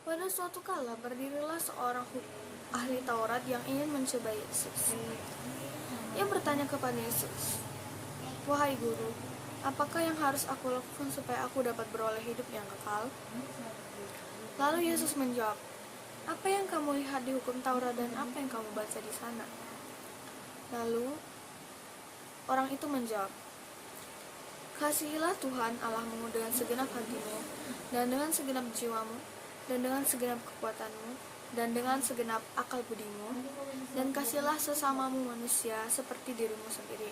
Pada suatu kala berdirilah seorang ahli Taurat yang ingin mencoba Yesus. Ia bertanya kepada Yesus, "Wahai guru, apakah yang harus aku lakukan supaya aku dapat beroleh hidup yang kekal?" Lalu Yesus menjawab, "Apa yang kamu lihat di hukum Taurat dan apa yang kamu baca di sana?" Lalu orang itu menjawab, "Kasihilah Tuhan Allahmu dengan segenap hatimu, dan dengan segenap jiwamu, dan dengan segenap kekuatanmu, dan dengan segenap akal budimu, dan kasihilah sesamamu manusia seperti dirimu sendiri."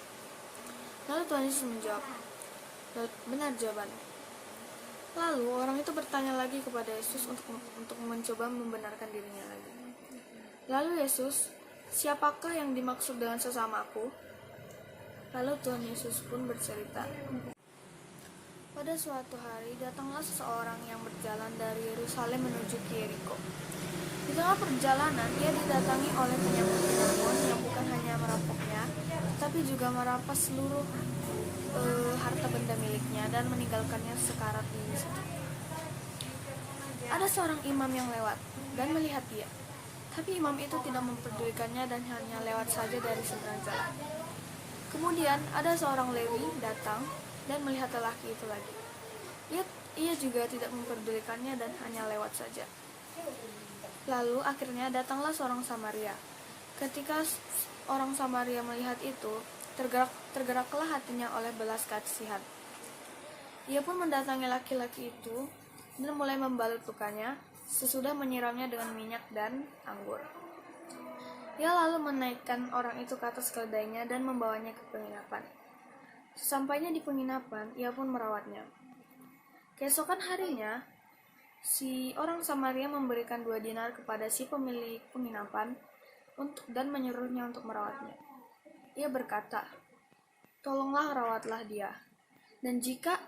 Lalu Tuhan Yesus menjawab, "Benar jawabanmu." Lalu orang itu bertanya lagi kepada Yesus untuk mencoba membenarkan dirinya lagi. Lalu Yesus, "Siapakah yang dimaksud dengan sesamaku?" Lalu Tuhan Yesus pun bercerita, "Pada suatu hari datanglah seseorang yang berjalan dari Yerusalem menuju ke Yeriko. Di tengah perjalanan ia didatangi oleh penyamun-penyamun yang bukan hanya merampoknya, tetapi juga merampas seluruh harta benda miliknya dan meninggalkannya sekarat di situ. Ada seorang imam yang lewat dan melihat dia, tapi imam itu tidak mempedulikannya dan hanya lewat saja dari seberang jalan. Kemudian ada seorang Lewi datang dan melihat lelaki itu lagi. Ia juga tidak memperdulikannya dan hanya lewat saja. Lalu akhirnya datanglah seorang Samaria. Ketika orang Samaria melihat itu, tergeraklah hatinya oleh belas kasihan. Ia pun mendatangi laki-laki itu dan mulai membalut lukanya, sesudah menyiramnya dengan minyak dan anggur. Ia lalu menaikkan orang itu ke atas keledainya dan membawanya ke penginapan. Sesampainya di penginapan, ia pun merawatnya. Keesokan harinya, si orang Samaria memberikan 2 dinar kepada si pemilik penginapan dan menyuruhnya untuk merawatnya. Ia berkata, "Tolonglah rawatlah dia. Dan jika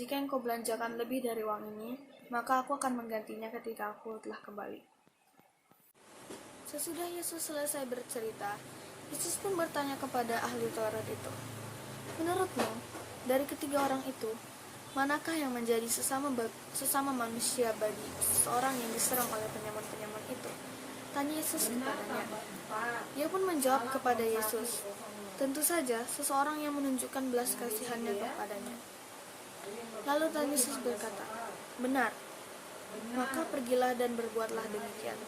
yang kau belanjakan lebih dari uang ini, maka aku akan menggantinya ketika aku telah kembali." Sesudah Yesus selesai bercerita, Yesus pun bertanya kepada ahli Taurat itu, "Menurutmu, dari ketiga orang itu, manakah yang menjadi sesama manusia bagi seorang yang diserang oleh penyamun-penyamun itu?" Tanya Yesus kepadanya. Ia pun menjawab kepada Yesus, "Tentu saja seseorang yang menunjukkan belas kasihannya kepadanya." Lalu Tuhan Yesus berkata, "Benar, maka pergilah dan berbuatlah demikian."